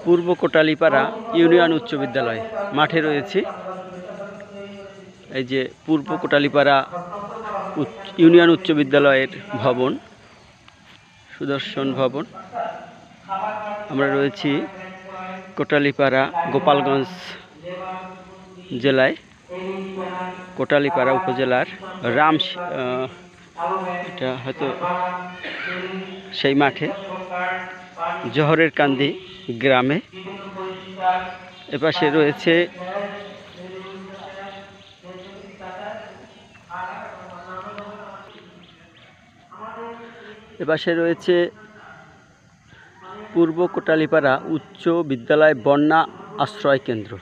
পূর্ব Kotalipara union উচ্চ বিদ্যালয় মাঠে রয়েছে। এই যে পূর্ব কোটালীপাড়া ইউনিয়ন উচ্চ বিদ্যালয়ের ভবন, সুদর্শন ভবন। আমরা রয়েছি কোটালীপাড়া, গোপালগঞ্জ জেলায়, কোটালীপাড়া উপজেলার এটা হয়তো সেই মাঠে, জহরের কান্দি গ্রামে। এপাশে রয়েছে পূর্ব কোটালীপাড়া উচ্চ বিদ্যালয় বন্যা আশ্রয় কেন্দ্র,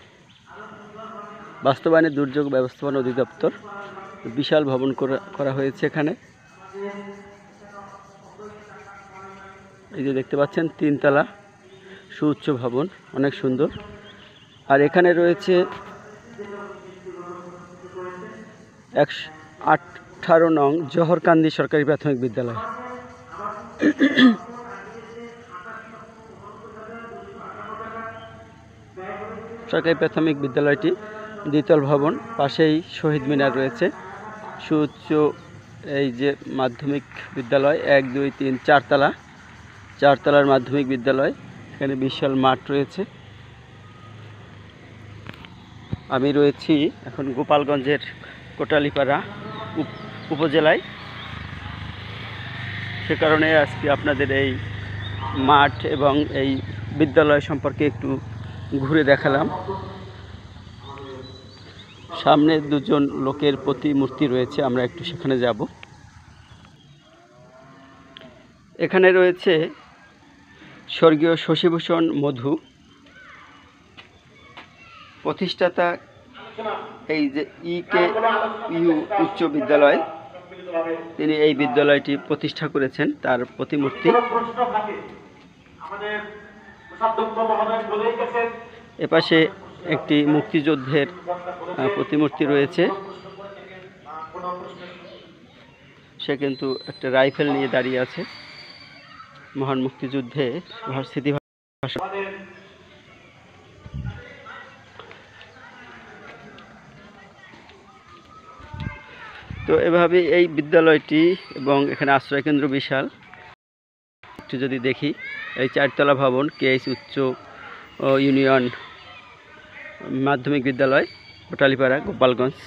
বাস্তবায়নে দুর্যোগ ব্যবস্থাপনা অধিদপ্তর। বিশাল ভবন করা হয়েছে এখানে। এই যে দেখতে পাচ্ছেন 3 তলা সুউচ্চ ভবন, অনেক সুন্দর। আর এখানে রয়েছে 18 নং জহরকান্দি সরকারি প্রাথমিক বিদ্যালয়। সরকারি প্রাথমিক বিদ্যালয়টি দ্বিতল ভবন, পাশেই শহীদ মিনার রয়েছে। সুউচ্চ এই যে মাধ্যমিক বিদ্যালয়, 1 2 3 4 তলা, 4 তলার মাধ্যমিক বিদ্যালয়। এখানে বিশাল মাঠ রয়েছে। আমি রয়েছি এখন গোপালগঞ্জের কোটালীপাড়া উপজেলায়, সে কারণে আজকে আপনাদের এই মাঠ এবং এই বিদ্যালয় সম্পর্কে একটু ঘুরে দেখালাম। সামনে 2জন লোকের প্রতিমূর্তি রয়েছে, আমরা একটু সেখানে যাব। এখানে রয়েছে স্বর্গীয় শশীভূষণ মধু, প্রতিষ্ঠাতা এই যে ইউ উচ্চ বিদ্যালয়, তিনি এই বিদ্যালয়টি প্রতিষ্ঠা করেছেন, তার প্রতিমূর্তি। এপাশে একটি মুক্তিযুদ্ধের প্রতিমূর্তি রয়েছে, সে কিন্তু একটা রাইফেল নিয়ে দাঁড়িয়ে আছে। মহান মুক্তিযুদ্ধে স্মৃতি। তো এভাবে এই বিদ্যালয়টি এবং এখানে আশ্রয়কেন্দ্র বিশাল। একটু যদি দেখি, এই 4 তলা ভবন, কেএস উচ্চ ইউনিয়ন মাধ্যমিক বিদ্যালয়, কোটালীপাড়া, গোপালগঞ্জ।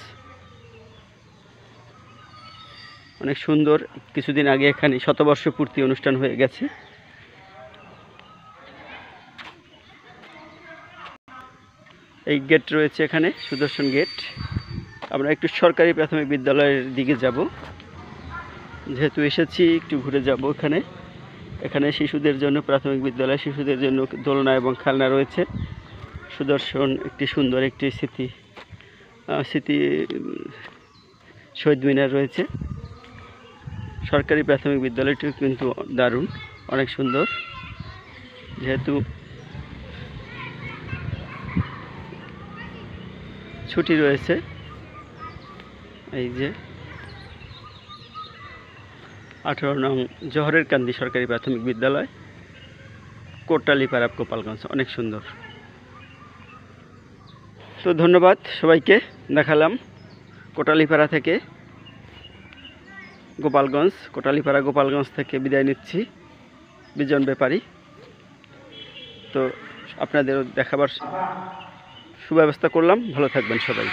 অনেক সুন্দর। কিছুদিন আগে এখানে শতবর্ষ পূর্তি অনুষ্ঠান হয়ে গেছে। এই গেট রয়েছে এখানে, সুদর্শন গেট। আমরা একটু সরকারি প্রাথমিক বিদ্যালয়ের দিকে যাব, যেহেতু এসেছি একটু ঘুরে যাব। এখানে শিশুদের জন্য প্রাথমিক বিদ্যালয়, শিশুদের জন্য দোলনা এবং খেলনা রয়েছে। সুদর্শন একটি সুন্দর একটি স্মৃতি শহীদ মিনার রয়েছে। সরকারি প্রাথমিক বিদ্যালয়টিও কিন্তু দারুণ, অনেক সুন্দর। যেহেতু ছুটি রয়েছে, এই যে 18 নং জহরের কান্দি সরকারি প্রাথমিক বিদ্যালয়, কোটালীপাড়া, গোপালগঞ্জ, অনেক সুন্দর। তো ধন্যবাদ সবাইকে, দেখালাম কোটালীপাড়া থেকে গোপালগঞ্জ। কোটালীপাড়া গোপালগঞ্জ থেকে বিদায় নিচ্ছি, বিজন ব্যাপারী। তো আপনাদেরও দেখাবার সুব্যবস্থা করলাম। ভালো থাকবেন সবাই।